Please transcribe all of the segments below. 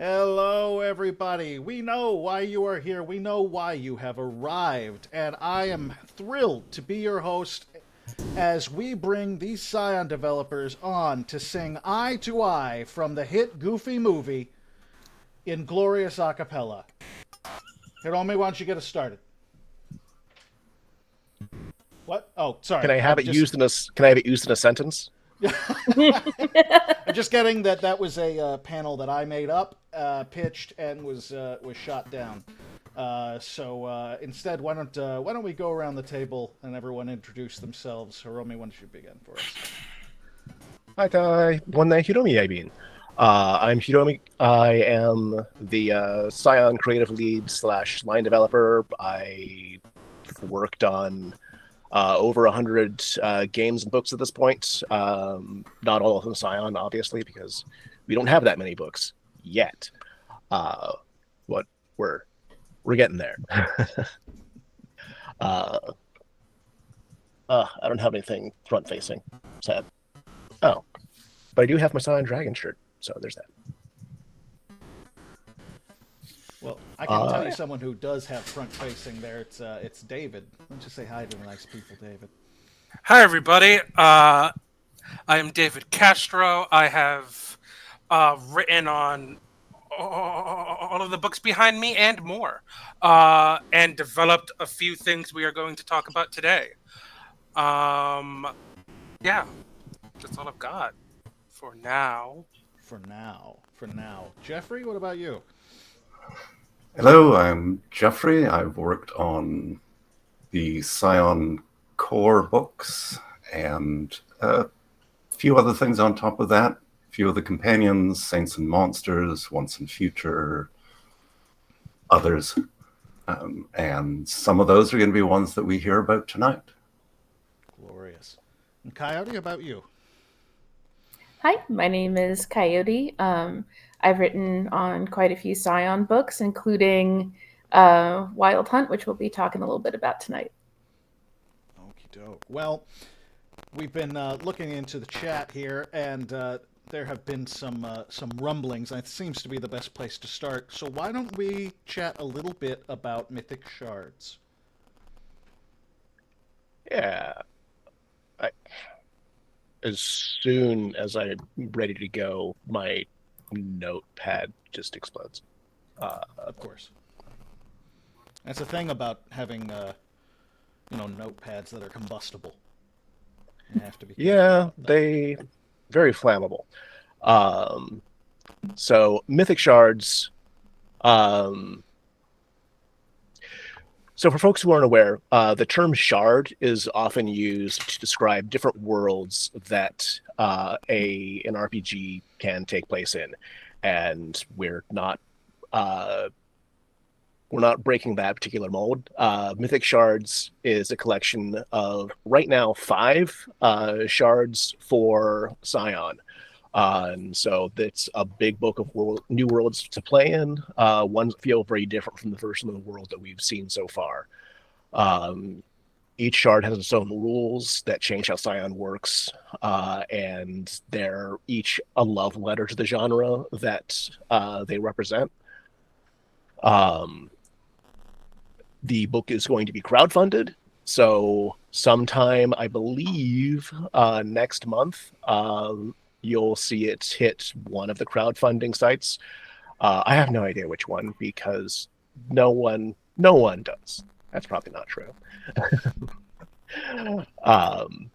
Hello, everybody. We know why you are here. We know why you have arrived. And I am thrilled to be your host as we bring these Scion developers on to sing Eye to Eye from the hit Goofy movie in glorious a cappella. Hiromi, why don't you get us started? What? Oh, Can sorry. I have I'm it just used in a Can I have it used in a sentence? I'm just getting that was a panel that I made up, pitched, and was shot down. So instead, why don't we go around the table and everyone introduce themselves? Hiromi, why don't you begin for us? Hi, one Hiromi, I mean. I'm Hiromi. I am the Scion creative lead slash line developer. I worked on over 100 games and books at this point. Not all of them Scion, obviously, because we don't have that many books yet. Uh, but we're getting there. uh, I don't have anything front facing. Sad. Oh, but I do have my Scion Dragon shirt, so there's that. Well, I can tell you Uh, someone who does have front facing there. It's David. Why don't you say hi to the nice people, David? Hi, everybody. I am David Castro. I have written on all of the books behind me and more, and developed a few things we are going to talk about today. Um, yeah, that's all I've got for now. For now, Jeffrey. What about you? Hello, I'm Jeffrey. I've worked on the Scion core books and a few other things on top of that. A few of the companions, Saints and Monsters, Once and Future, others. And some of those are going to be ones that we hear about tonight. Glorious. And Coyote, about you? Hi, my name is Coyote. I've written on quite a few Scion books, including Wild Hunt, which we'll be talking a little bit about tonight. Okie doke. Well, we've been looking into the chat here, and there have been some rumblings. And it seems to be the best place to start. So why don't we chat a little bit about Mythic Shards? yeah. I, as soon as I'm ready to go, my notepad just explodes. Of course, that's the thing about having notepads that are combustible. You have to be careful Yeah, about that. they very flammable. Um, so Mythic Shards. Um, so for folks who aren't aware, the term shard is often used to describe different worlds that an RPG can take place in, and uh, we're not breaking that particular mold. Mythic Shards is a collection of right now 5 shards for Scion. And so that's a big book of new worlds to play in. Ones feel very different from the version of the world that we've seen so far. Um, each shard has its own rules that change how Scion works, and they're each a love letter to the genre that they represent. Um, the book is going to be crowdfunded, so sometime I believe next month you'll see it hit one of the crowdfunding sites. I have no idea which one because no one does. That's probably not true. um,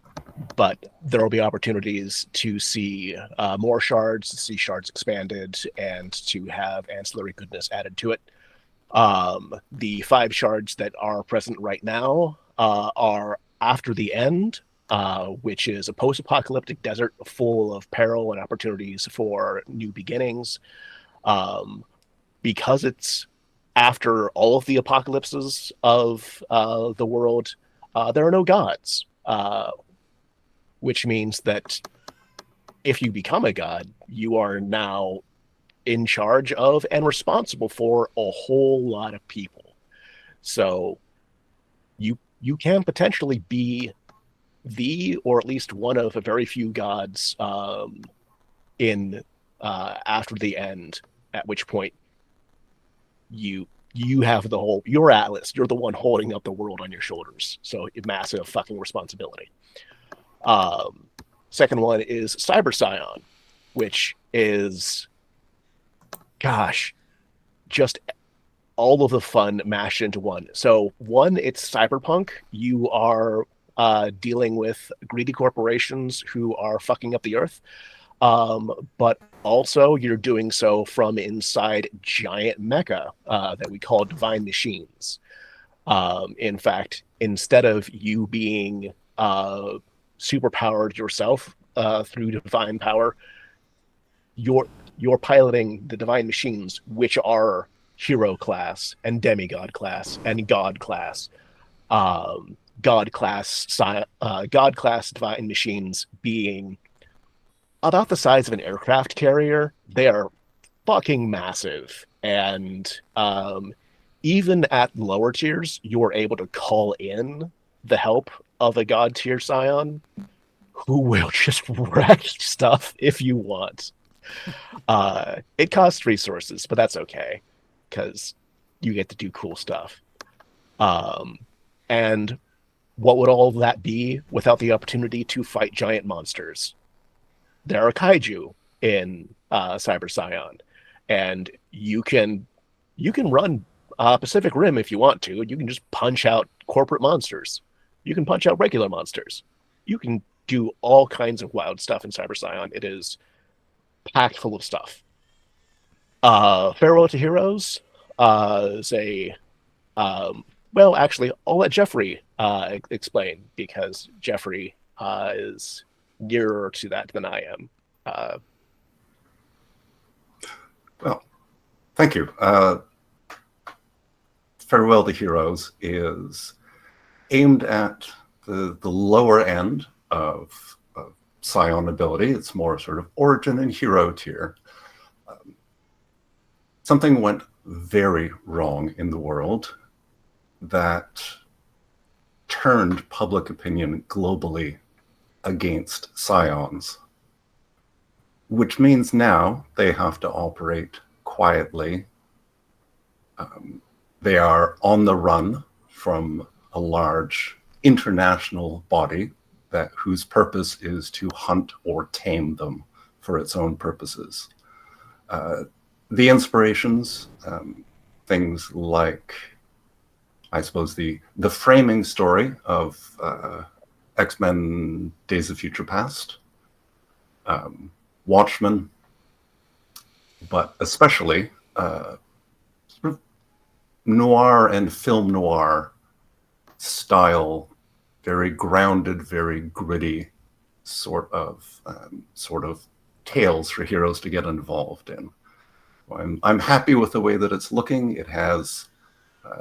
but there will be opportunities to see more shards, to see shards expanded, and to have ancillary goodness added to it. The 5 shards that are present right now are After the End, which is a post-apocalyptic desert full of peril and opportunities for new beginnings. Um, because it's after all of the apocalypses of the world, there are no gods, which means that if you become a god, you are now in charge of and responsible for a whole lot of people. So you can potentially be the or at least one of a very few gods in After the End, at which point you have your Atlas. You're the one holding up the world on your shoulders. So massive fucking responsibility. Second one is Cyber Scion, which is, gosh, just all of the fun mashed into one. So one, it's cyberpunk. You are dealing with greedy corporations who are fucking up the earth. But also you're doing so from inside giant mecha that we call divine machines. In fact, instead of you being super powered yourself through divine power, you're piloting the divine machines, which are hero class and demigod class and god class. God class divine machines being about the size of an aircraft carrier. They are fucking massive, and even at lower tiers, you're able to call in the help of a god tier Scion who will just wreck stuff if you want. It costs resources, but that's okay because you get to do cool stuff. And what would all of that be without the opportunity to fight giant monsters? There are kaiju in Cyber Scion, and you can run Pacific Rim if you want to. You can just punch out corporate monsters. You can punch out regular monsters. You can do all kinds of wild stuff in Cyber Scion. It is packed full of stuff. Farewell to Heroes is a well, actually, I'll let Jeffrey explain because Jeffrey is nearer to that than I am. Well, thank you. Farewell to Heroes is aimed at the lower end of Scion ability. It's more sort of origin and hero tier. Something went very wrong in the world that turned public opinion globally against Scions, which means now they have to operate quietly. They are on the run from a large international body whose purpose is to hunt or tame them for its own purposes. The inspirations, things like, I suppose, the framing story of X-Men Days of Future Past, Watchmen, but especially sort of noir and film noir style, very grounded, very gritty sort of tales for heroes to get involved in. I'm happy with the way that it's looking. It has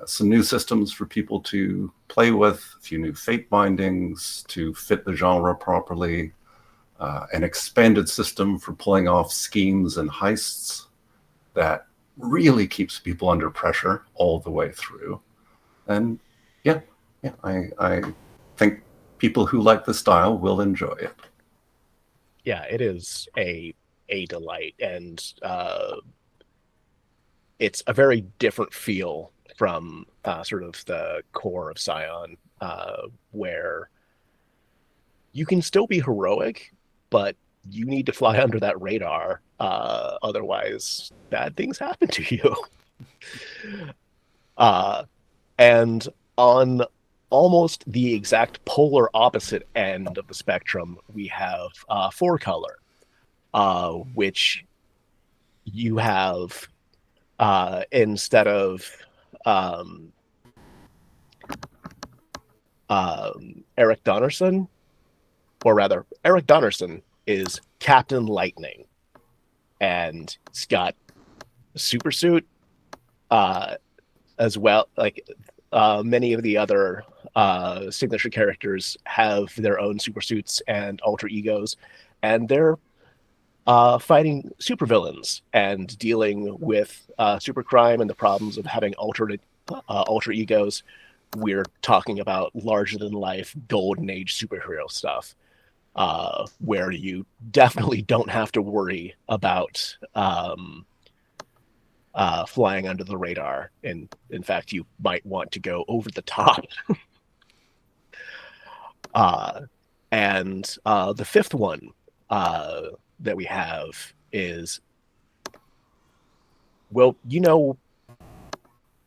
some new systems for people to play with, a few new fate bindings to fit the genre properly, an expanded system for pulling off schemes and heists that really keeps people under pressure all the way through. And yeah, I think people who like the style will enjoy it. Yeah, it is a delight, and it's a very different feel from sort of the core of Scion, where you can still be heroic, but you need to fly under that radar. Otherwise, bad things happen to you. And on almost the exact polar opposite end of the spectrum, we have Four Color, which you have instead of Eric Donnerson, or rather, Eric Donnerson is Captain Lightning, and he's got a super suit, as well. Like many of the other signature characters have their own super suits and alter egos, and they're fighting supervillains and dealing with supercrime and the problems of having alter egos. We're talking about larger than life golden age superhero stuff, where you definitely don't have to worry about flying under the radar. And in fact, you might want to go over the top. And the fifth one that we have is, well,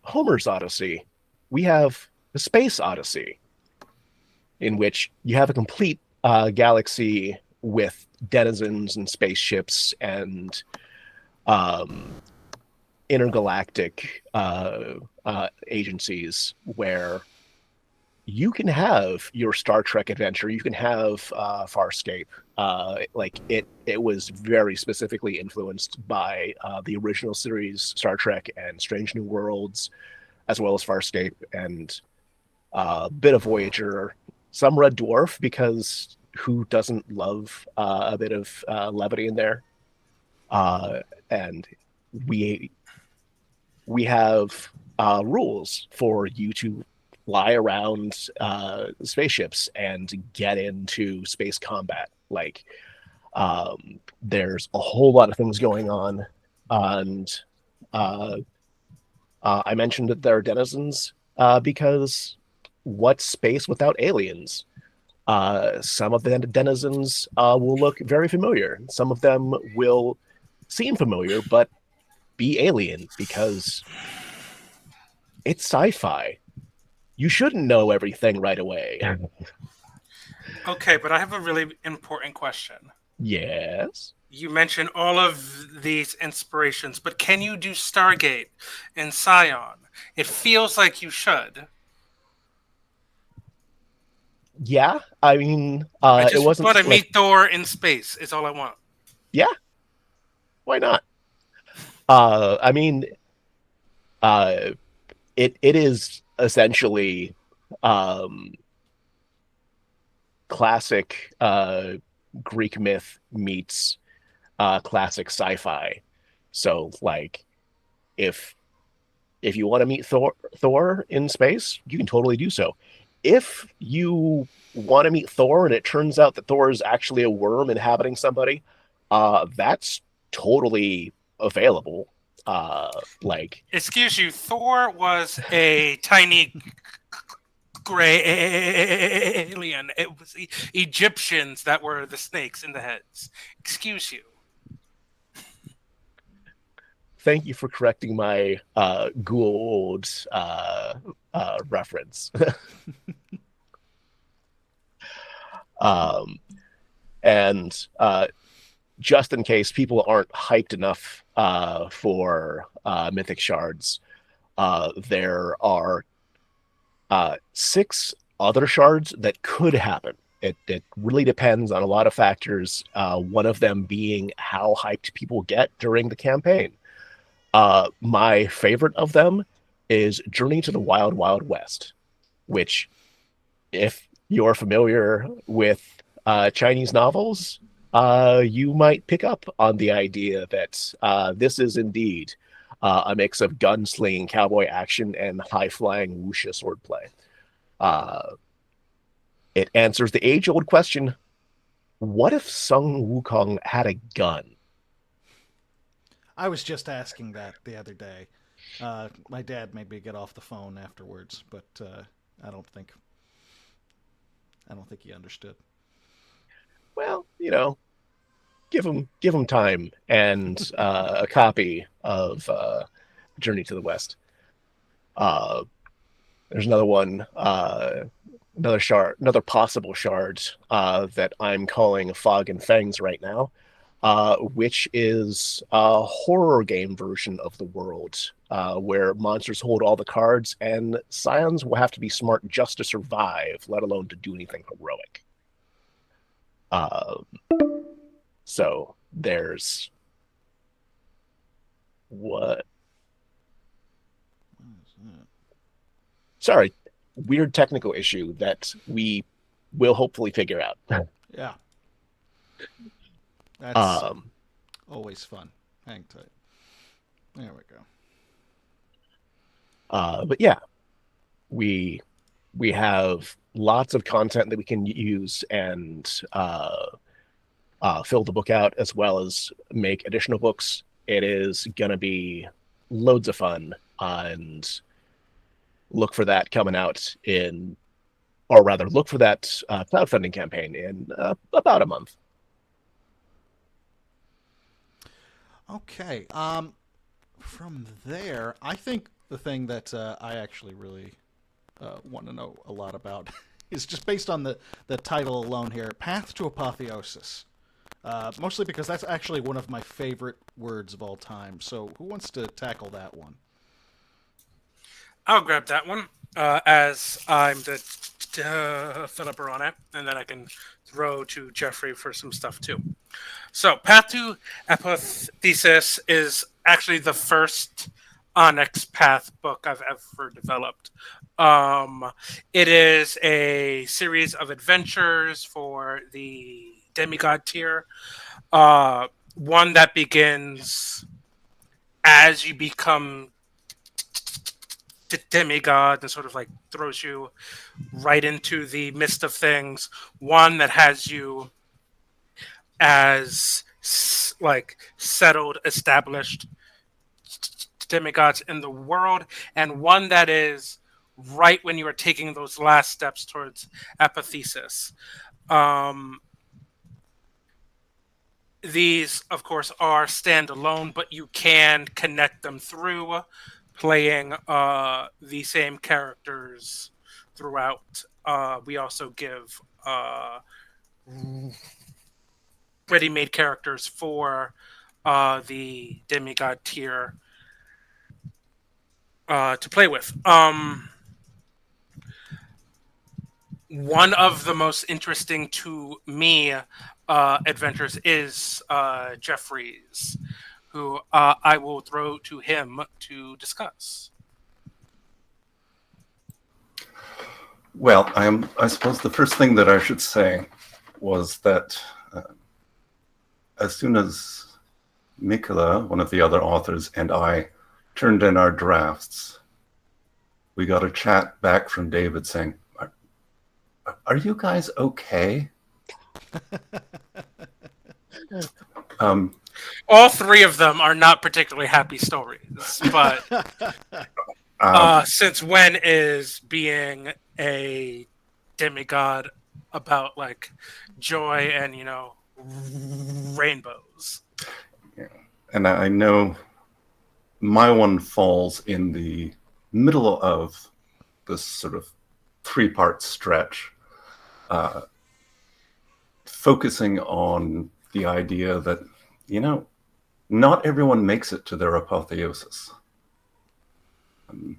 Homer's Odyssey. We have the Space Odyssey, in which you have a complete galaxy with denizens and spaceships and intergalactic agencies where you can have your Star Trek adventure. You can have Farscape. It was very specifically influenced by the original series Star Trek and Strange New Worlds, as well as Farscape and a bit of Voyager, some Red Dwarf, because who doesn't love a bit of levity in there? And we have rules for you to fly around spaceships and get into space combat. There's a whole lot of things going on, and I mentioned that there are denizens because what's space without aliens? Some of the denizens will look very familiar. Some of them will seem familiar, but be alien because it's sci-fi. You shouldn't know everything right away. Okay, but I have a really important question. Yes. You mentioned all of these inspirations, but can you do Stargate and Scion? It feels like you should. Yeah, I mean, I just it wasn't want to like, meet Thor in space. Is all I want. yeah, why not? I mean, it is essentially classic Greek myth meets classic sci-fi. So, like, if you want to meet Thor in space, you can totally do so. If you want to meet Thor and it turns out that Thor is actually a worm inhabiting somebody, that's totally available. Excuse you, Thor was a tiny gray alien. It was Egyptians that were the snakes in the heads. Excuse you. Thank you for correcting my Gould reference. And just in case people aren't hyped enough for Mythic Shards, there are 6 other shards that could happen. It really depends on a lot of factors, one of them being how hyped people get during the campaign. My favorite of them is Journey to the Wild Wild West, which, if you're familiar with Chinese novels, you might pick up on the idea that this is indeed a mix of gunslinging, cowboy action, and high-flying wuxia swordplay. It answers the age-old question, what if Sun Wukong had a gun? I was just asking that the other day. My dad made me get off the phone afterwards, but I don't think he understood. Well, give him time and a copy of Journey to the West. There's another one, another possible shard that I'm calling Fog and Fangs right now, which is a horror game version of the world where monsters hold all the cards and Scions will have to be smart just to survive, let alone to do anything heroic. So there's what? Sorry, weird technical issue that we will hopefully figure out. Yeah. That's always fun. Hang tight. There we go. But yeah, we have lots of content that we can use and fill the book out, as well as make additional books. It is going to be loads of fun, and look for that coming out or rather, look for that crowdfunding campaign in about a month. Okay. From there, I think the thing that I actually really want to know a lot about is just based on the title alone here, Path to Apotheosis. Mostly because that's actually one of my favorite words of all time. So who wants to tackle that one? I'll grab that one as I'm the developer on it, and then I can throw to Jeffrey for some stuff too. So, Path to Apotheosis is actually the first Onyx Path book I've ever developed. It is a series of adventures for the demigod tier. One that begins as you become demigod and sort of like throws you right into the midst of things. One that has you as like settled, established demigods in the world, and one that is right when you are taking those last steps towards apotheosis. These, of course, are standalone, but you can connect them through playing the same characters throughout. We also give ready-made characters for the demigod tier to play with. One of the most interesting to me adventures is Jeffrey's, who I will throw to him to discuss. Well, I suppose the first thing that I should say was that as soon as Mikola, one of the other authors, and I turned in our drafts, we got a chat back from David saying, "Are you guys okay?" All three of them are not particularly happy stories, but since when is being a demigod about like joy and rainbows? Yeah. And I know my one falls in the middle of this sort of three-part stretch, focusing on the idea that, not everyone makes it to their apotheosis. I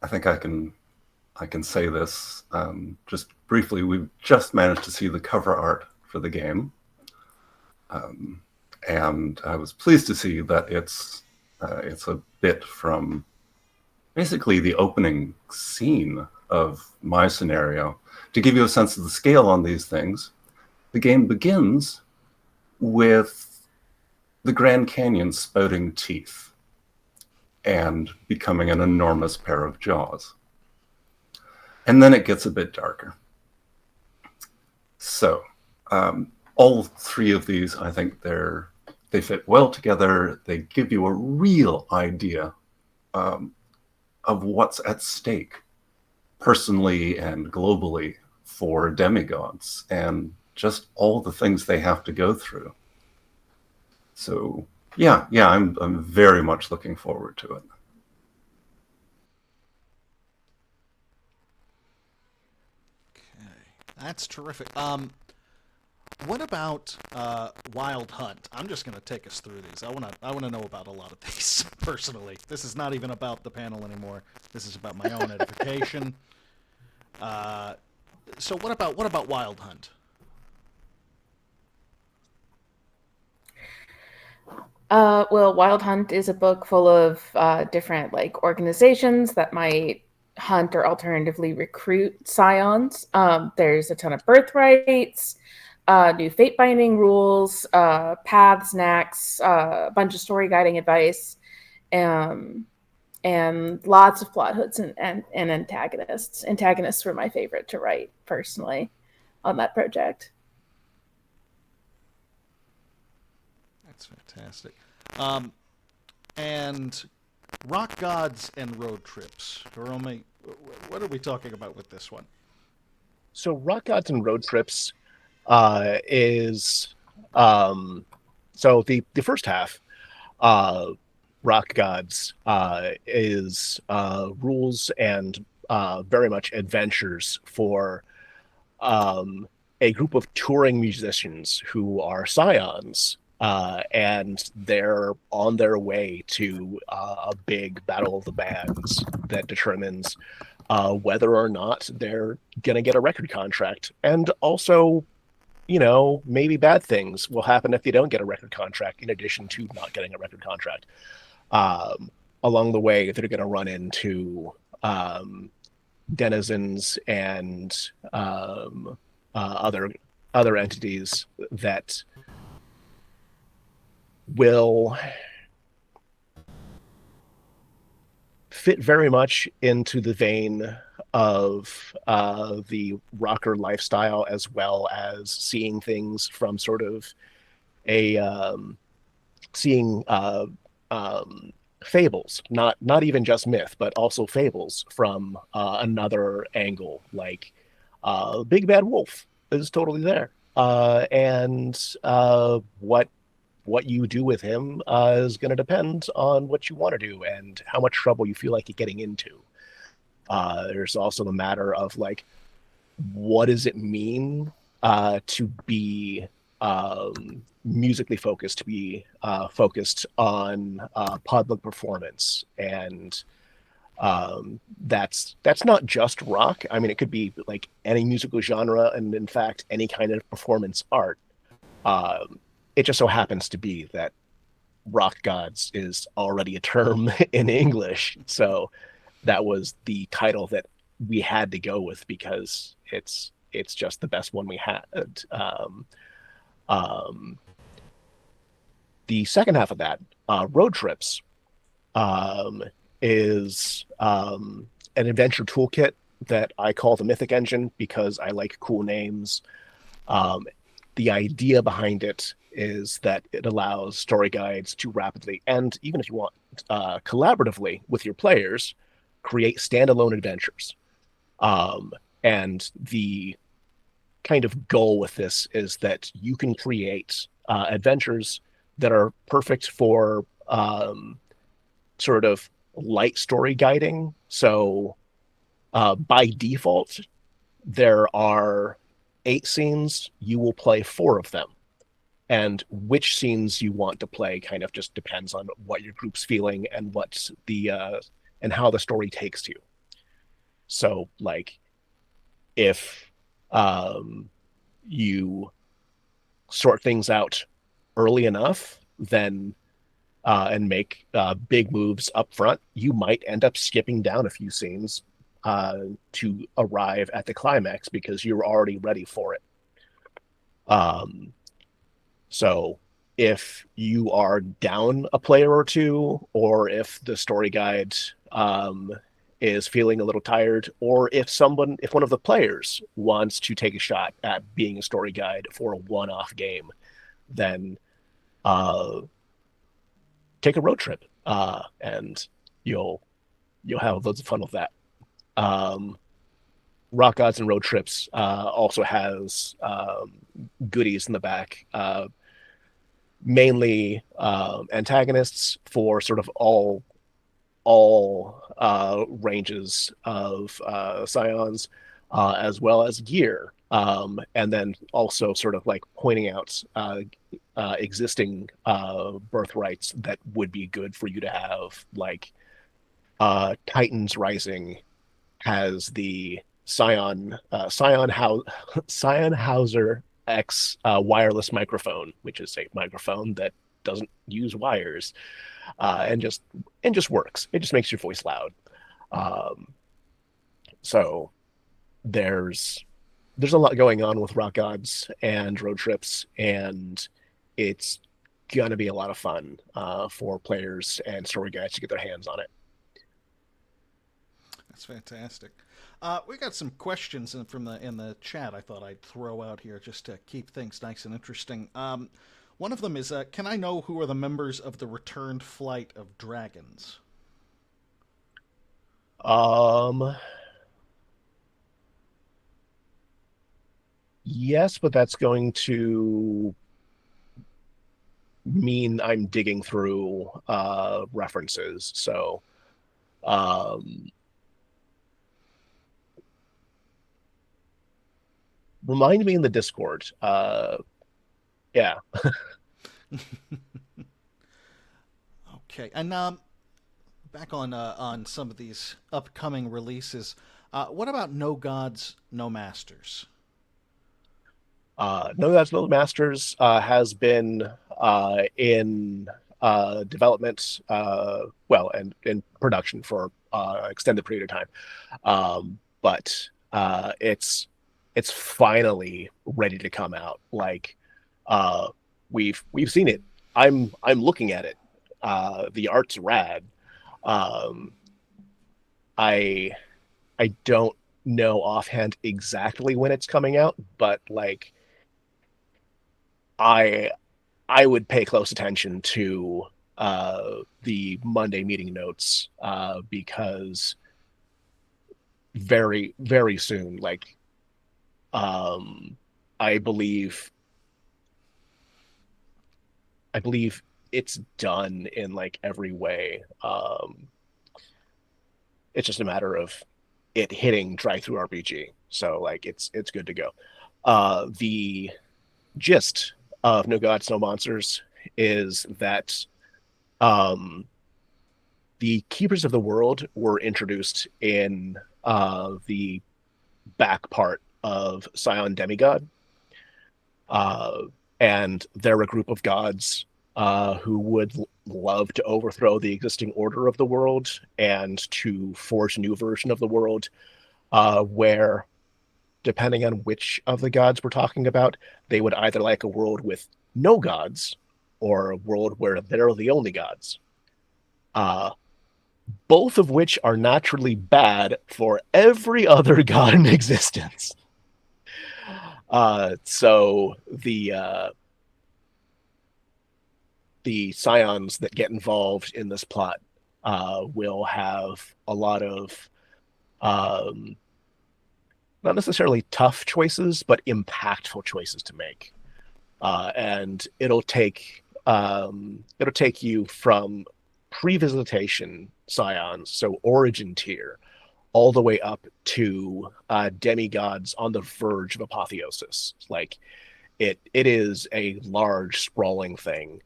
think I can say this just briefly. We've just managed to see the cover art for the game, and I was pleased to see that it's a bit from basically the opening scene of my scenario. To give you a sense of the scale on these things, the game begins with the Grand Canyon spouting teeth and becoming an enormous pair of jaws. And then it gets a bit darker. So all three of these, I think they fit well together. They give you a real idea of what's at stake personally and globally for demigods and just all the things they have to go through. So yeah, I'm very much looking forward to it. Okay, that's terrific. What about Wild Hunt? I'm just going to take us through these. I want to know about a lot of these personally. This is not even about the panel anymore. This is about my own edification. So what about Wild Hunt? Well, Wild Hunt is a book full of different organizations that might hunt or alternatively recruit scions. There's a ton of birthrights, new fate binding rules, paths, knacks, a bunch of story guiding advice, and lots of plot hoods and antagonists. Antagonists were my favorite to write personally on that project. That's fantastic. and rock gods and road trips. Hiromi, what are we talking about with this one? So Rock Gods and Road Trips is so the first half, uh, Rock Gods is rules and very much adventures for um, a group of touring musicians who are Scions, and they're on their way to a big battle of the bands that determines whether or not they're going to get a record contract. And also, maybe bad things will happen if they don't get a record contract, in addition to not getting a record contract. Um, Along the way, they're going to run into um, denizens and other entities that will fit very much into the vein of the rocker lifestyle, as well as seeing things from sort of a seeing fables, not even just myth, but also fables from another angle. Like Big Bad Wolf is totally there, and what you do with him is going to depend on what you want to do and how much trouble you feel like you're getting into. There's also the matter of like, what does it mean to be musically focused, to be focused on public performance, and that's not just rock. I mean, it could be like any musical genre, and in fact, any kind of performance art. It just so happens to be that rock gods is already a term in English, so that was the title that we had to go with because it's just the best one we had. Um, the second half of that, road trips, um, is an adventure toolkit that I call the Mythic Engine because I like cool names. Um, the idea behind it is that it allows story guides to rapidly, and even if you want collaboratively with your players, create standalone adventures. And the kind of goal with this is that you can create adventures that are perfect for sort of light story guiding. So by default, there are 8 scenes. You will play 4 of them. And which scenes you want to play kind of just depends on what your group's feeling and what's the and how the story takes you. So, like, if you sort things out early enough, then and make big moves up front, you might end up skipping down a few scenes to arrive at the climax because you're already ready for it. So if you are down a player or two, or if the story guide is feeling a little tired, or if one of the players wants to take a shot at being a story guide for a one-off game, then take a road trip, and you'll have loads of fun with that. Rock Gods and Road Trips also has goodies in the back, mainly antagonists for sort of all ranges of Scions, as well as gear, and then also sort of like pointing out existing birthrights that would be good for you to have, like Titans Rising has the Scion Hauser X wireless microphone, which is a microphone that doesn't use wires, and just works. It just makes your voice loud. So there's a lot going on with Rock Gods and Road Trips, and it's gonna be a lot of fun for players and story guides to get their hands on it. That's fantastic. We got some questions in the chat. I thought I'd throw out here just to keep things nice and interesting. One of them is, can I know who are the members of the returned flight of dragons? Um, yes, but that's going to mean I'm digging through references. So, um, remind me in the Discord. Yeah. Okay, and back on some of these upcoming releases. What about No Gods, No Masters? No, that's No Masters has been in development, well, and in production for extended period of time. But it's finally ready to come out. Like uh, we've seen it. I'm looking at it. The art's rad. Um, I I don't know offhand exactly when it's coming out, but like I I would pay close attention to the Monday meeting notes because very soon, like um, I believe I believe it's done in like every way. It's just a matter of it hitting drive through RPG, so like it's good to go. The gist of No Gods, No Monsters is that um, the Keepers of the World were introduced in the back part of Scion Demigod, uh, and they're a group of gods who would love to overthrow the existing order of the world and to forge a new version of the world where, depending on which of the gods we're talking about, they would either like a world with no gods or a world where they're the only gods. Uh, both of which are naturally bad for every other god in existence. So the scions that get involved in this plot will have a lot of um, not necessarily tough choices, but impactful choices to make. And it'll take you from pre-visitation scions, so origin tier, all the way up to demigods on the verge of apotheosis. Like it is a large, sprawling thing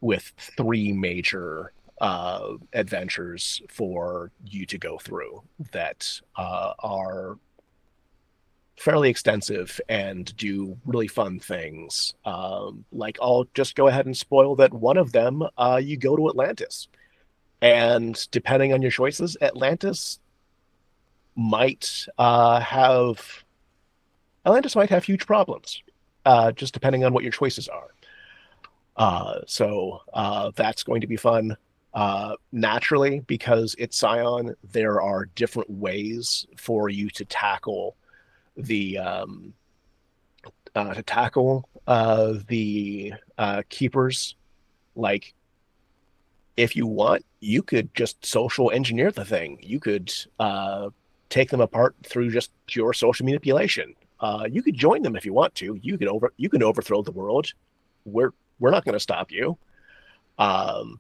with three major adventures for you to go through that are fairly extensive and do really fun things. Like I'll just go ahead and spoil that one of them, you go to Atlantis, and depending on your choices, Atlantis might have huge problems, just depending on what your choices are. So that's going to be fun. Naturally, because it's Scion, there are different ways for you to tackle the keepers. Like, if you want, you could just social engineer the thing. You could take them apart through just pure social manipulation. You could join them if you want to. You can overthrow the world. We're not going to stop you. Um,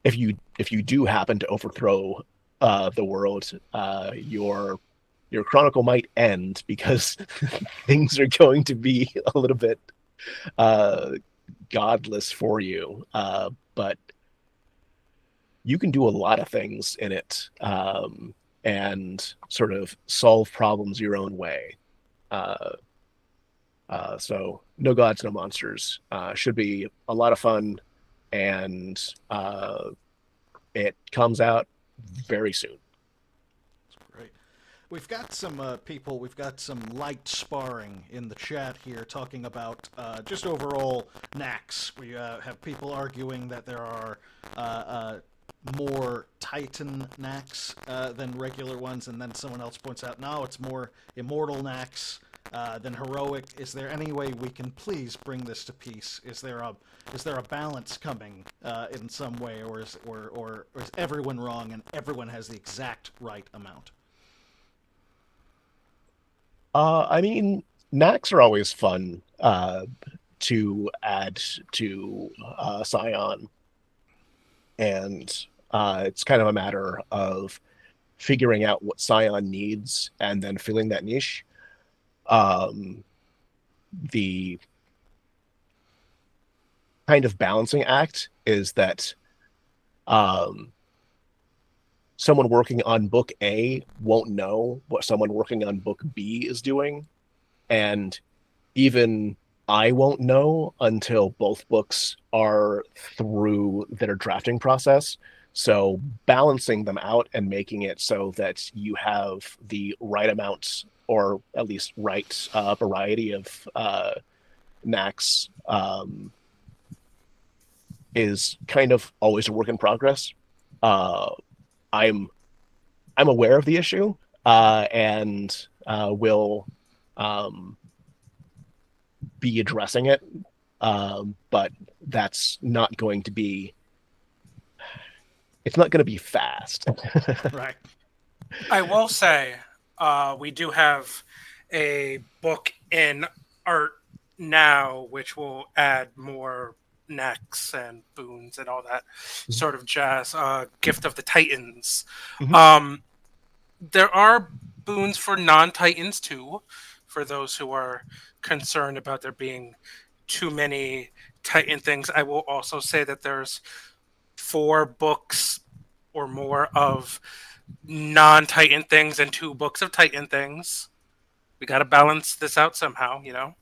if you do happen to overthrow the world, your chronicle might end because things are going to be a little bit godless for you. But you can do a lot of things in it and sort of solve problems your own way. So No Gods, No Monsters should be a lot of fun, and it comes out very soon. Great. We've got some people, we've got some light sparring in the chat here talking about just overall knacks. We have people arguing that there are more Titan knacks than regular ones, and then someone else points out, no, it's more immortal knacks. then heroic. Is there any way we can please bring this to peace? Is there a balance coming in some way, or is everyone wrong and everyone has the exact right amount? I mean, knacks are always fun to add to Scion, and it's kind of a matter of figuring out what Scion needs and then filling that niche. The kind of balancing act is that someone working on book A won't know what someone working on book B is doing, and even I won't know until both books are through their drafting process. So balancing them out and making it so that you have the right amounts, or at least right variety of knacks, is kind of always a work in progress. I'm aware of the issue and will be addressing it, but that's not going to be. It's not going to be fast. Right. I will say, we do have a book in art now, which will add more necks and boons and all that sort of jazz. Gift of the Titans. Mhm. There are boons for non-Titans too, for those who are concerned about there being too many Titan things. I will also say that there's 4 books or more of non-Titan things and 2 books of Titan things. We got to balance this out somehow, you know?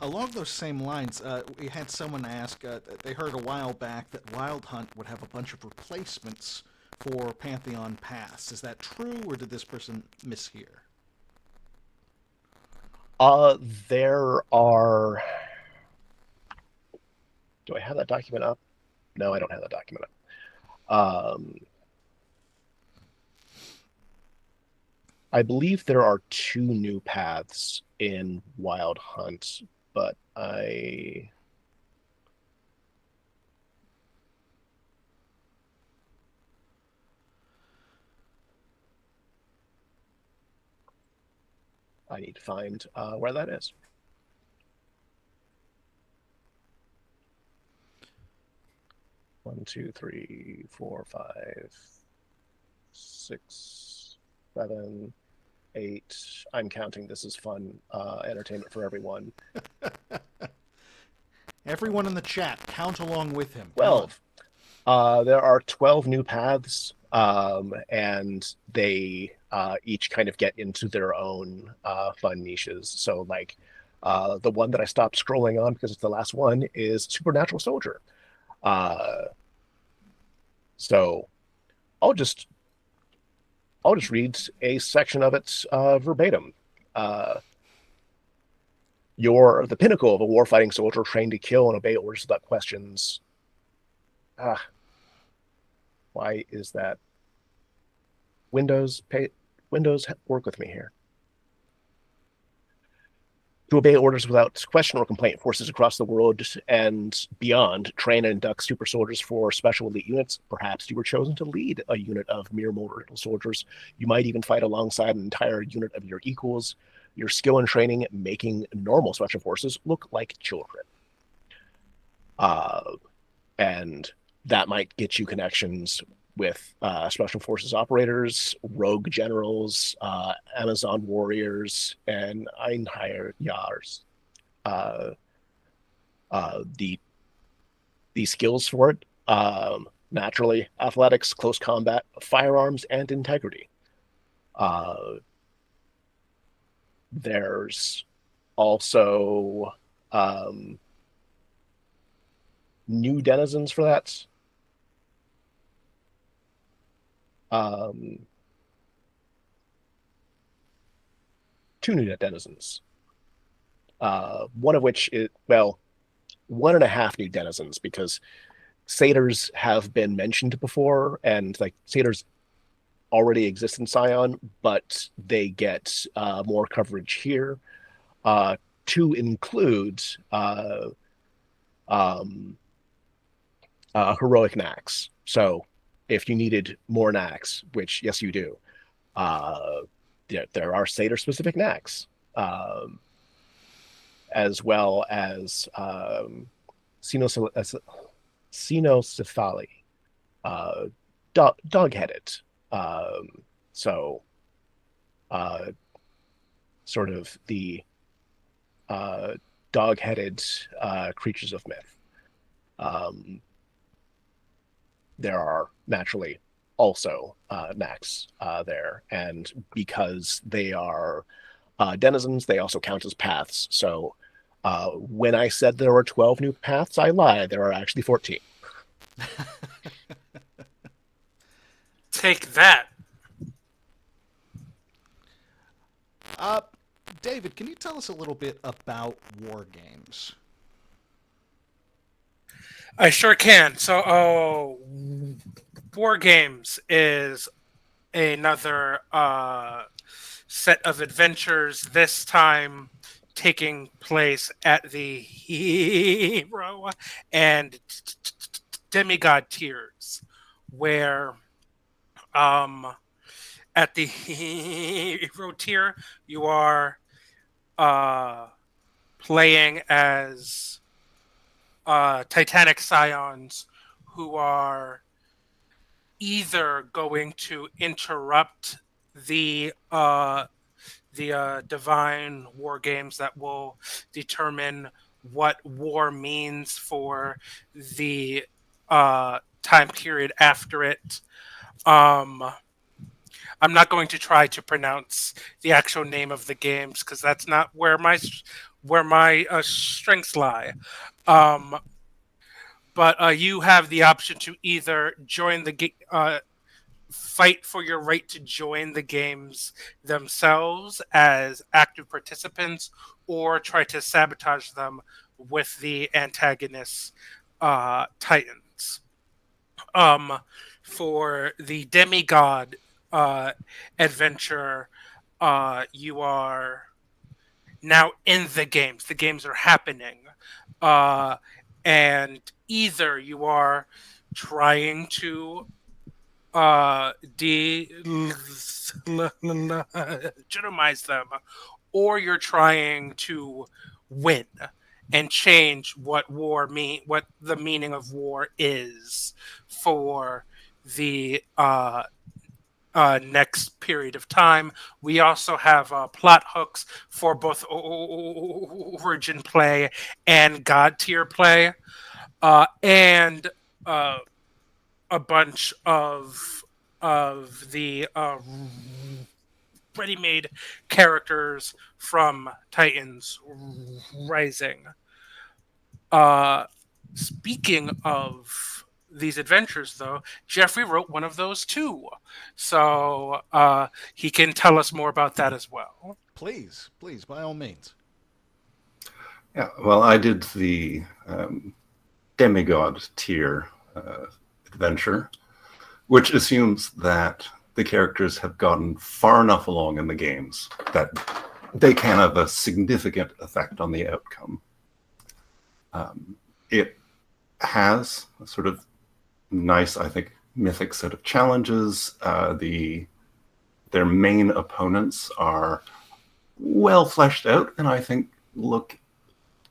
Along those same lines, we had someone ask, they heard a while back that Wild Hunt would have a bunch of replacements for Pantheon Pass. Is that true, or did this person mishear? There are. Do I have that document up? No, I don't have that document up. I believe there are 2 new paths in Wild Hunt, but I need to find where that is. One, two, three, four, 5, 6, 7, 8. I'm counting. This is fun entertainment for everyone. Everyone in the chat, count along with him. 12. There are 12 new paths, and they each kind of get into their own fun niches. So, like, the one that I stopped scrolling on because it's the last one is Supernatural Soldier. So I'll just read a section of it verbatim. You're the pinnacle of a warfighting soldier trained to kill and obey orders without questions. Why is that? Windows, work with me here. To obey orders without question or complaint, forces across the world and beyond train and induct super soldiers for special elite units. Perhaps you were chosen to lead a unit of mere mortal soldiers. You might even fight alongside an entire unit of your equals. Your skill and training making normal special forces look like children. And that might get you connections with special forces operators, rogue generals, Amazon warriors, and Einheier Yars. The skills for it, naturally, athletics, close combat, firearms, and integrity. There's also new denizens for that. 2 new denizens. One of which is, well, 1.5 new denizens, because satyrs have been mentioned before, and like satyrs already exist in Scion, but they get more coverage here, to include heroic knacks. So if you needed more knacks, which yes you do, there are satyr specific knacks, as well as Cynocephaly, dog-headed. So sort of the dog-headed creatures of myth. There are naturally also knacks there, and because they are denizens, they also count as paths. So when I said there were 12 new paths, I lied. There are actually 14. Take that. David, can you tell us a little bit about war games? I sure can. So, War Games is another set of adventures, this time taking place at the hero and demigod tiers, where at the hero tier, you are playing as Titanic Scions who are either going to interrupt the divine war games that will determine what war means for the time period after it. I'm not going to try to pronounce the actual name of the games because that's not where my strengths lie. But you have the option to either join the fight for your right to join the games themselves as active participants, or try to sabotage them with the antagonists, Titans. For the demigod adventure, you are now in the games. The games are happening. And either you are trying to legitimize them, or you're trying to win and change what the meaning of war is for the next period of time. We also have plot hooks for both origin play and god tier play, and a bunch of the ready-made characters from Titans Rising. Speaking of these adventures, though, Jeffrey wrote one of those too, so he can tell us more about that as well. Please, by all means. Yeah, well, I did the demigod tier adventure, which assumes that the characters have gotten far enough along in the games that they can have a significant effect on the outcome. It has a sort of nice, I think, mythic set of challenges. Their main opponents are well fleshed out, and I think look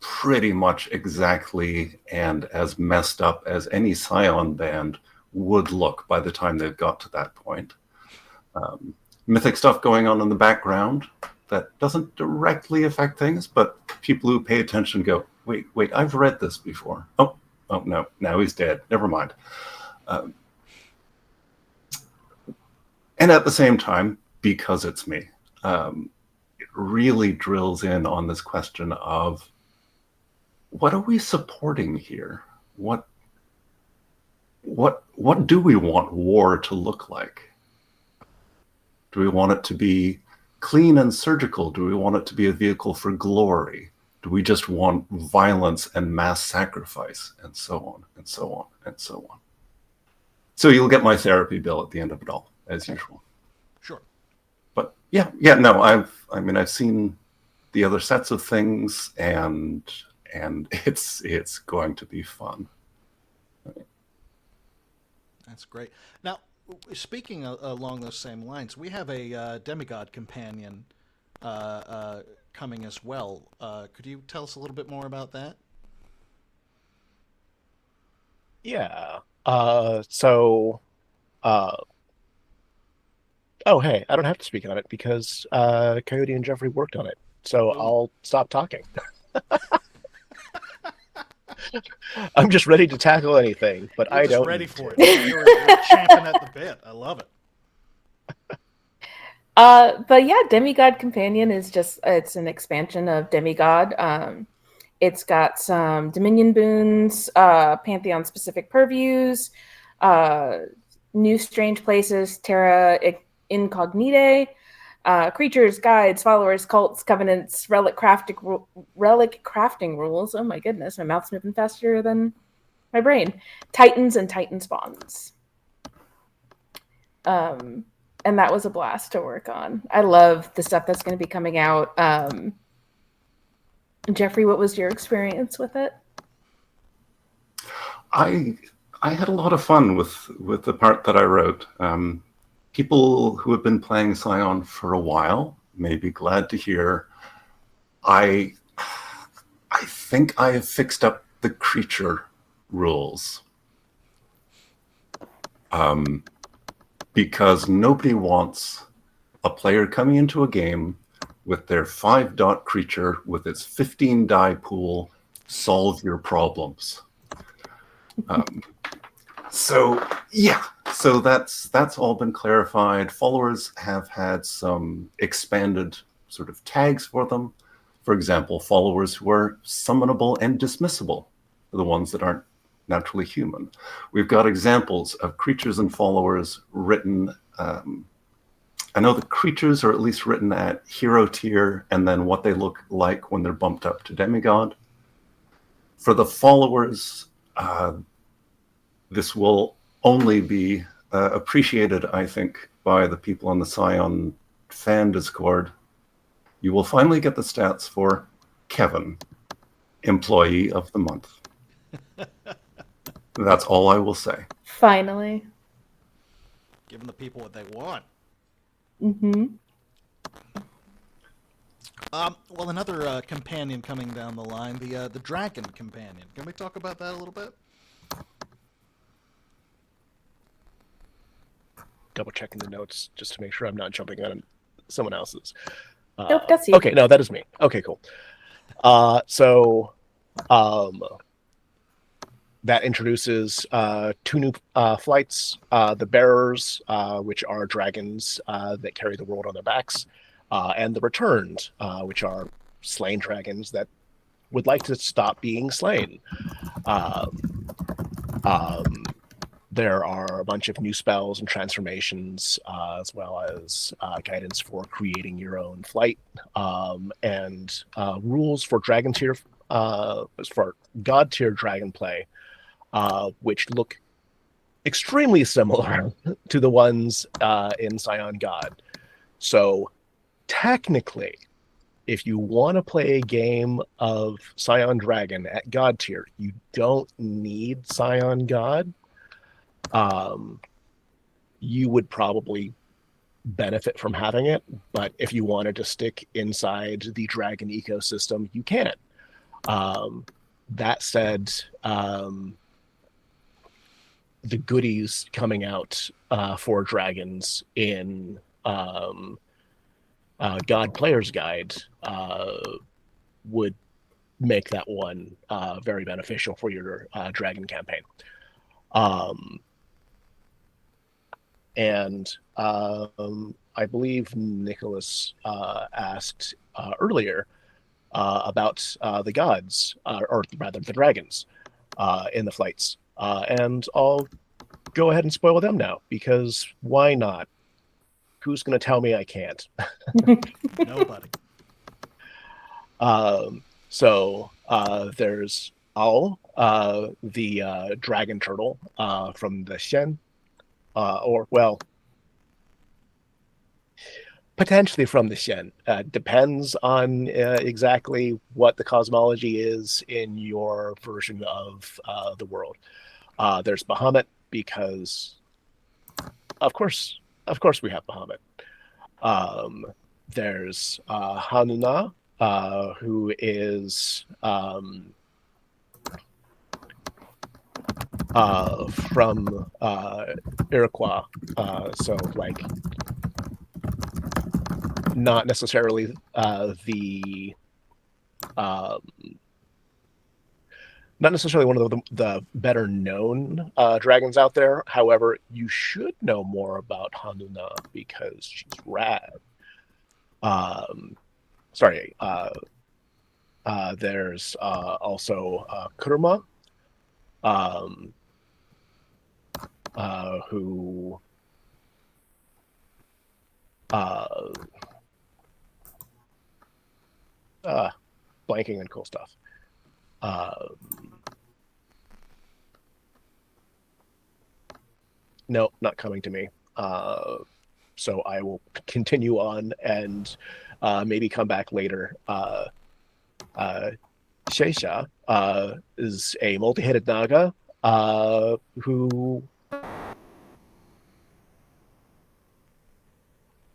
pretty much exactly and as messed up as any Scion band would look by the time they've got to that point. Mythic stuff going on in the background that doesn't directly affect things, but people who pay attention go, wait, I've read this before. Oh no, now he's dead. Never mind. And at the same time, because it's me, it really drills in on this question of what are we supporting here? What do we want war to look like? Do we want it to be clean and surgical? Do we want it to be a vehicle for glory? Do we just want violence and mass sacrifice? And so on, and so on, and so on. So you'll get my therapy bill at the end of it all, as usual. Yeah. No, I've seen the other sets of things, and it's going to be fun. That's great. Now, speaking along those same lines, we have a demigod companion coming as well. Could you tell us a little bit more about that? Yeah. So, uh, oh, hey, I don't have to speak on it because Coyote and Jeffrey worked on it. So Boom. I'll stop talking. I'm just ready to tackle anything, but You're I just don't ready need for to. it. You're champing at the bit. I love it. But yeah, Demigod Companion is just it's an expansion of Demigod. It's got some Dominion boons, Pantheon specific purviews, uh, new strange places, Terra Incognitae, creatures, guides, followers, cults, covenants, relic crafting rules. Oh my goodness, my mouth's moving faster than my brain. Titans and Titan spawns. And that was a blast to work on. I love the stuff that's going to be coming out. Jeffrey, what was your experience with it? I had a lot of fun with the part that I wrote. People who have been playing Scion for a while may be glad to hear. I think I have fixed up the creature rules. Because nobody wants a player coming into a game with their 5-dot creature with its 15 die pool solve your problems. So that's all been clarified. Followers have had some expanded sort of tags for them. For example, followers who are summonable and dismissible are the ones that aren't naturally human. We've got examples of creatures and followers written. I know the creatures are at least written at hero tier, and then what they look like when they're bumped up to demigod. For the followers, this will only be appreciated, I think, by the people on the Scion fan Discord. You will finally get the stats for Kevin, Employee of the Month. That's all I will say. Finally. Giving the people what they want. Mm-hmm. Well, another companion coming down the line, the Dragon Companion. Can we talk about that a little bit? Double checking the notes just to make sure I'm not jumping on someone else's. Nope, that's you. Okay, no, that is me. Okay, cool. So that introduces 2 new flights, the Bearers, which are dragons that carry the world on their backs, and the Returned, which are slain dragons that would like to stop being slain. There are a bunch of new spells and transformations, as well as guidance for creating your own flight, and rules for dragon tier, for god tier dragon play, which look extremely similar to the ones in Scion God. So technically, if you want to play a game of Scion Dragon at God tier, you don't need Scion God. You would probably benefit from having it, but if you wanted to stick inside the dragon ecosystem, you can. That said, the goodies coming out for dragons in God Player's Guide would make that one very beneficial for your dragon campaign. And I believe Nicholas asked earlier about the gods, or rather the dragons in the flights. And I'll go ahead and spoil them now, because why not? Who's going to tell me I can't? Nobody. So there's Owl, the dragon turtle from the Shen, or well, Potentially from the Shen. Depends on exactly what the cosmology is in your version of the world. There's Bahamut because, of course, we have Bahamut. There's Hanuna, who is from Iroquois, so like not necessarily the um, not necessarily one of the better known dragons out there. However, you should know more about Hanuna because she's rad. Sorry. There's also Kuruma, who blanking on cool stuff. No, not coming to me. So I will continue on and maybe come back later. Sheisha is a multi-headed naga who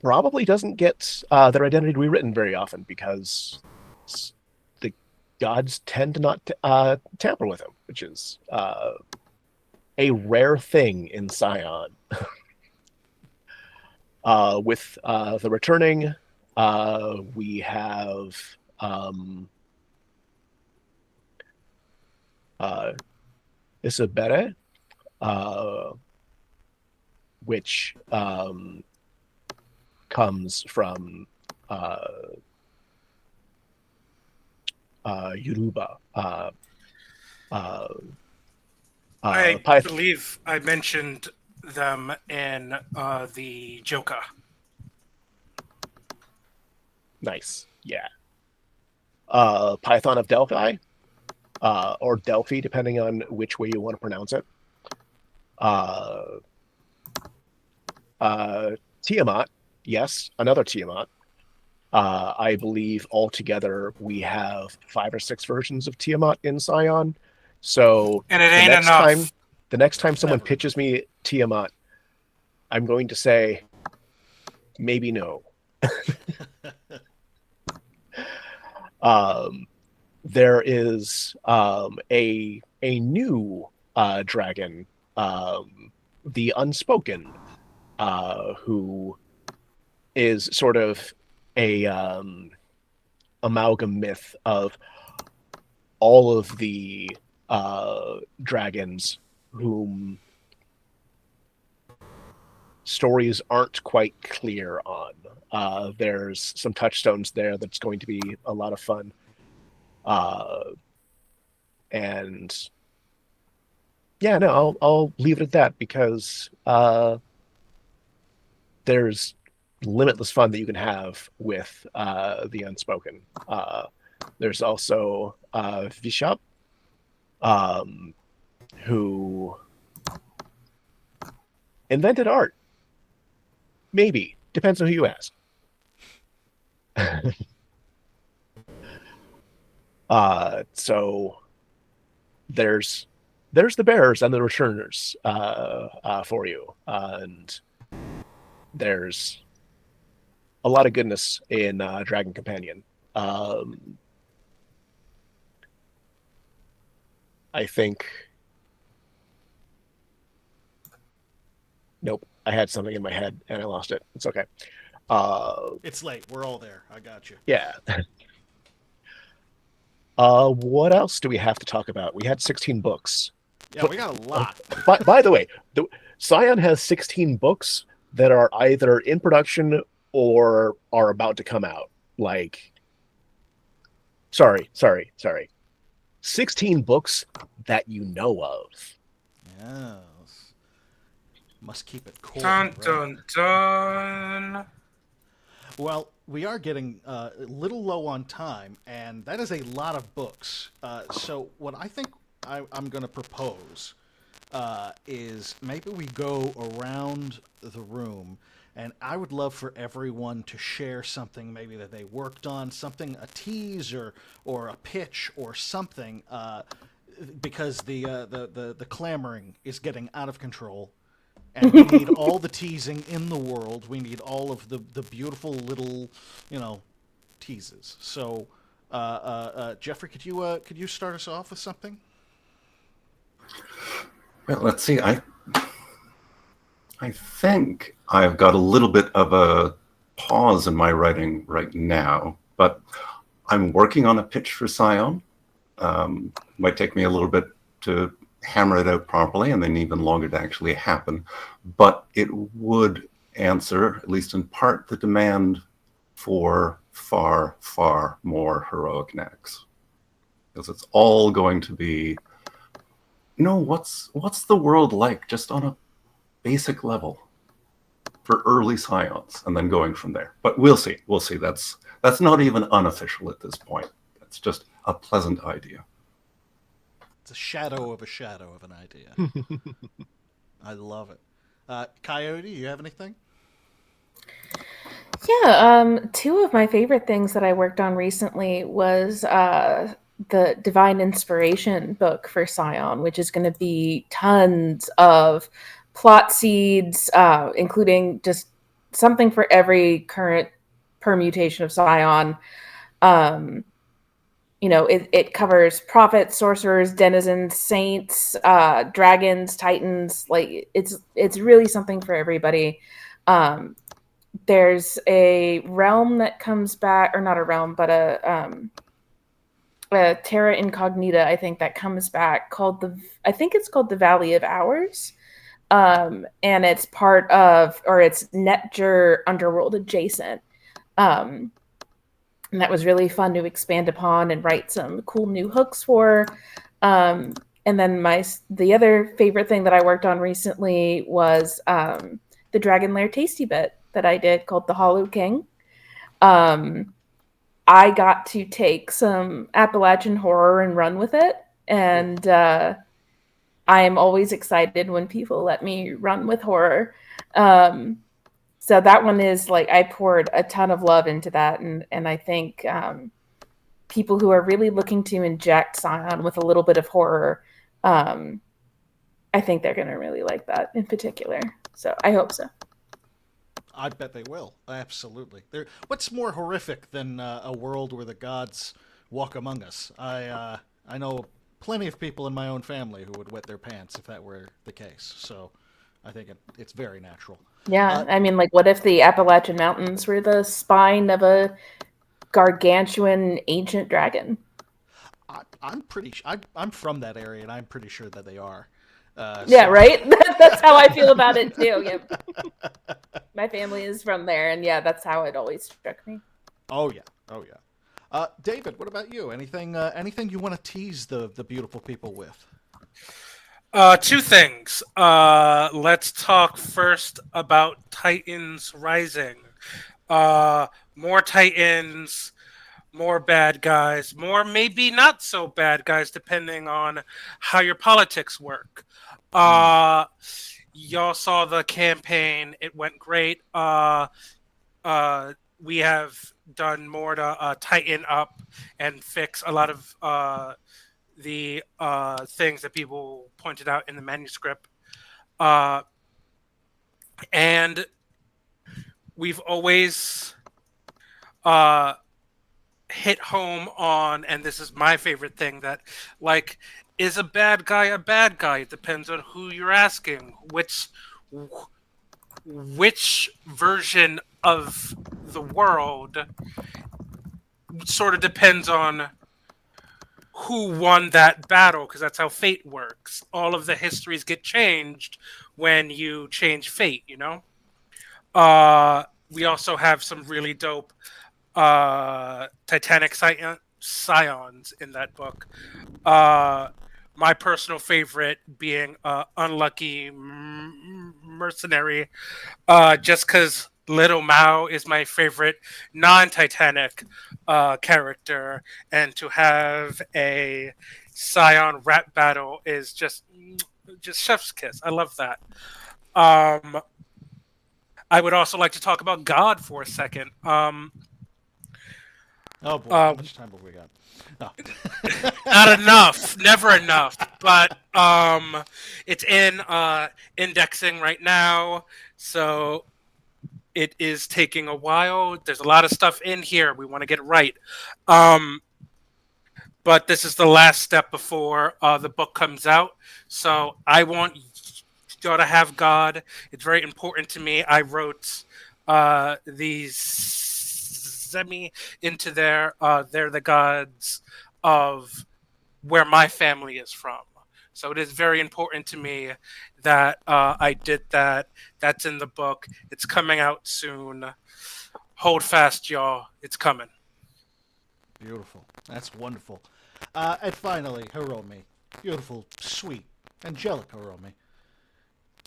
probably doesn't get their identity rewritten very often because the gods tend to not tamper with him, which is a rare thing in Scion. With the returning, we have Isabere, which comes from Yoruba. I believe I mentioned them in the Joka. Nice, yeah. Python of Delphi, or Delphi, depending on which way you want to pronounce it. Tiamat, yes, another Tiamat. I believe altogether we have 5 or 6 versions of Tiamat in Scion. So and it ain't enough. The next time someone pitches me Tiamat, I'm going to say, maybe no. There is a new dragon, the Unspoken, who is sort of a amalgam myth of all of the dragons whom stories aren't quite clear on. There's some touchstones there that's going to be a lot of fun. And yeah, no, I'll leave it at that because there's limitless fun that you can have with the Unspoken. There's also Vishap, who invented art. Maybe. Depends on who you ask. So there's the bearers and the returners for you. And there's a lot of goodness in Dragon Companion. I think... Nope. I had something in my head and I lost it. It's okay. It's late. We're all there. I got you. Yeah. What else do we have to talk about? We had 16 books. Yeah, we got a lot. By the way, Scion has 16 books that are either in production or are about to come out. Like, sorry. 16 books that you know of. Yes. Must keep it cool. Dun, right? dun, dun. Well, we are getting a little low on time, and that is a lot of books. So what I think I'm going to propose is maybe we go around the room And I would love for everyone to share something maybe that they worked on, something, a tease or a pitch or something, because the clamoring is getting out of control. And we need all the teasing in the world. We need all of the beautiful little, teases. So, Jeffrey, could you start us off with something? Well, let's see. I think I've got a little bit of a pause in my writing right now, but I'm working on a pitch for Scion. Might take me a little bit to hammer it out properly, and then even longer to actually happen. But it would answer, at least in part, the demand for far, far more heroic necks. Because it's all going to be, what's the world like just on a basic level for early Scions, and then going from there. But we'll see. That's not even unofficial at this point. It's just a pleasant idea. It's a shadow of an idea. I love it. Coyote, you have anything? Yeah, two of my favorite things that I worked on recently was the Divine Inspiration book for Scion, which is going to be tons of plot seeds, including just something for every current permutation of Scion. It covers prophets, sorcerers, denizens, saints, dragons, titans. Like it's really something for everybody. There's a realm that comes back, or not a realm, but a terra incognita, I think, that comes back called it's called the Valley of Hours. And it's part of, or it's Netger Underworld adjacent. And that was really fun to expand upon and write some cool new hooks for. And then the other favorite thing that I worked on recently was the Dragon Lair Tasty Bit that I did called the Hollow King. I got to take some Appalachian horror and run with it. And I am always excited when people let me run with horror. So that one is like, I poured a ton of love into that. And I think people who are really looking to inject Scion with a little bit of horror, I think they're going to really like that in particular. So I hope so. I bet they will. Absolutely. What's more horrific than a world where the gods walk among us? I know plenty of people in my own family who would wet their pants if that were the case. So I think it's very natural. Yeah, I mean, like, what if the Appalachian Mountains were the spine of a gargantuan ancient dragon? I'm from that area, and I'm pretty sure that they are. Yeah, so... right? That's how I feel about it, too. Yeah. My family is from there, and yeah, that's how it always struck me. Oh, yeah. David, what about you? Anything you want to tease the beautiful people with? Two things. Let's talk first about Titans Rising. More Titans, more bad guys, more maybe not so bad guys, depending on how your politics work. Y'all saw the campaign. It went great. We have done more to tighten up and fix a lot of the things that people pointed out in the manuscript. And we've always hit home on, and this is my favorite thing, that, like, is a bad guy a bad guy? It depends on who you're asking. Which version of the world sort of depends on who won that battle, because that's how fate works. All of the histories get changed when you change fate, you know? We also have some really dope Titanic Scions in that book. My personal favorite being Unlucky Mercenary, just because Little Mao is my favorite non-Titanic character, and to have a Scion rap battle is just chef's kiss. I love that. I would also like to talk about God for a second. Oh boy, how much time have we got? No. Not enough, never enough. But it's in indexing right now, so it is taking a while. There's a lot of stuff in here. We want to get it right. But this is the last step before the book comes out. So I want you to have God. It's very important to me. I wrote these semi into there. They're the gods of where my family is from. So it is very important to me that I did that. That's in the book. It's coming out soon. Hold fast, y'all. It's coming. Beautiful. That's wonderful. And finally, Hiromi. Beautiful, sweet, angelic Hiromi.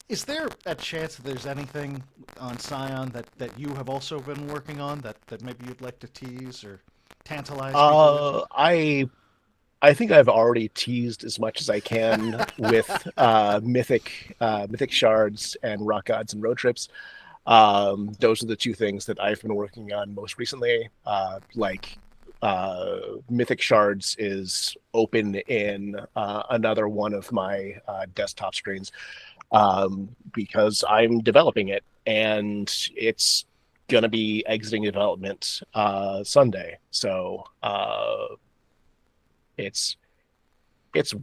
Is there a chance that there's anything on Scion that you have also been working on that maybe you'd like to tease or tantalize people with? I think I've already teased as much as I can with Mythic Shards and Rock Gods and Road Trips. Those are the two things that I've been working on most recently. Mythic Shards is open in another one of my desktop screens because I'm developing it, and it's going to be exiting development Sunday. So it's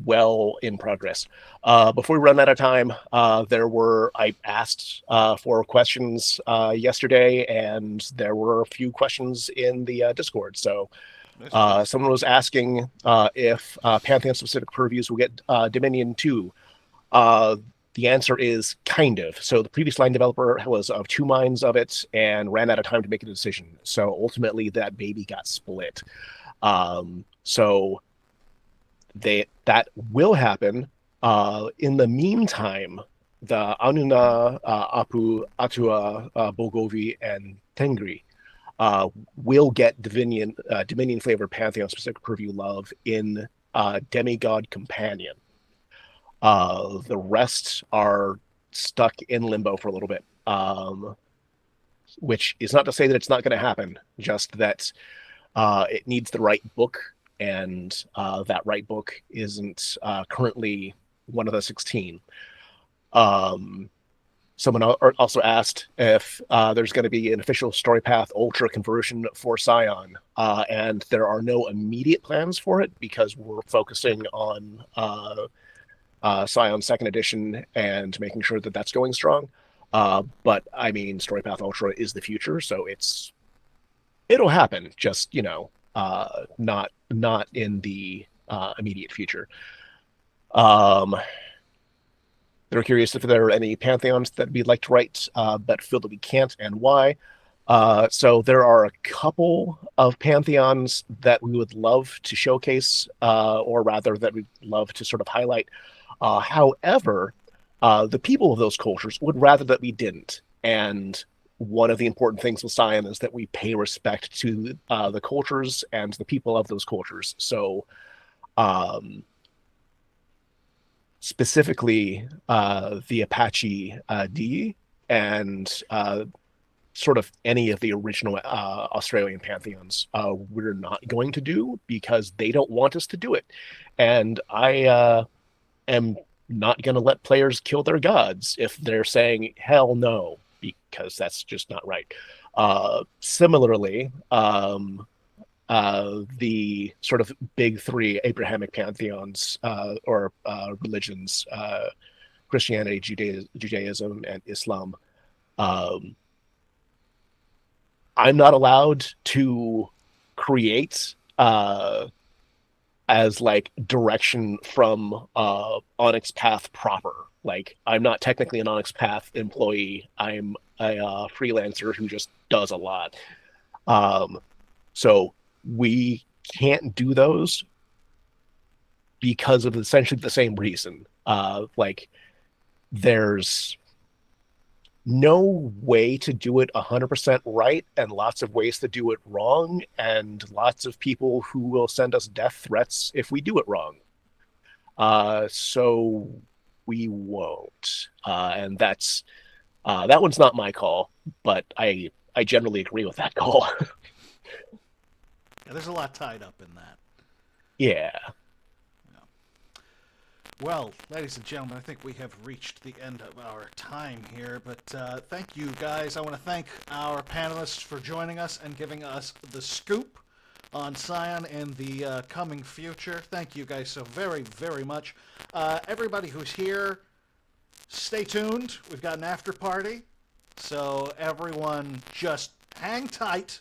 well in progress. Before we run out of time, I asked for questions yesterday, and there were a few questions in the Discord. So someone was asking if Pantheon-specific purviews will get Dominion 2. The answer is kind of. So the previous line developer was of 2 minds of it and ran out of time to make a decision. So ultimately, that baby got split. So that will happen. In the meantime, the Anuna, Apu, Atua, Bogovi, and Tengri will get Dominion flavored Pantheon specific purview love in Demigod Companion. The rest are stuck in limbo for a little bit, which is not to say that it's not going to happen, just that it needs the right book, and that right book isn't currently one of the 16. Someone also asked if there's going to be an official StoryPath Ultra conversion for Scion, and there are no immediate plans for it because we're focusing on Scion 2nd Edition and making sure that that's going strong. But I mean, StoryPath Ultra is the future, so it'll happen. Just not in the immediate future. They're curious if there are any Pantheons that we'd like to write, but feel that we can't, and why. So there are a couple of Pantheons that we would love to showcase, or rather that we'd love to sort of highlight. However, the people of those cultures would rather that we didn't. And one of the important things with Scion is that we pay respect to the cultures and the people of those cultures. So specifically the Apache D and sort of any of the original Australian Pantheons we're not going to do because they don't want us to do it. And I am not going to let players kill their gods if they're saying hell no, because that's just not right. Similarly, the sort of big 3 Abrahamic pantheons or religions, Christianity, Judaism, and Islam, I'm not allowed to create as like direction from Onyx Path proper. Like, I'm not technically an Onyx Path employee. I'm a freelancer who just does a lot. So we can't do those because of essentially the same reason. Like, there's no way to do it 100% right, and lots of ways to do it wrong, and lots of people who will send us death threats if we do it wrong. So we won't. And that's That one's not my call, but I generally agree with that call. Yeah, there's a lot tied up in that. Yeah. Well, ladies and gentlemen, I think we have reached the end of our time here, but thank you guys. I want to thank our panelists for joining us and giving us the scoop on Scion in the coming future. Thank you guys so very, very much. Everybody who's here, stay tuned. We've got an after party, so everyone just hang tight,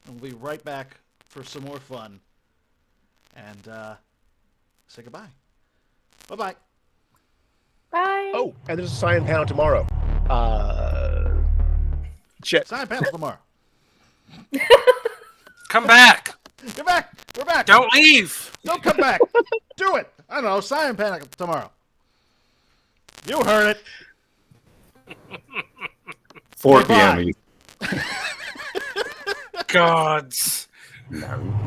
and we'll be right back for some more fun. And say goodbye. Bye-bye. Bye. Oh, and there's a Scion panel tomorrow. Shit. Sign panel tomorrow. Come back. Get back. We're back. Don't leave. Don't come back. Do it. I don't know. Scion panel tomorrow. You heard it. 4 Goodbye. p.m. Gods. No.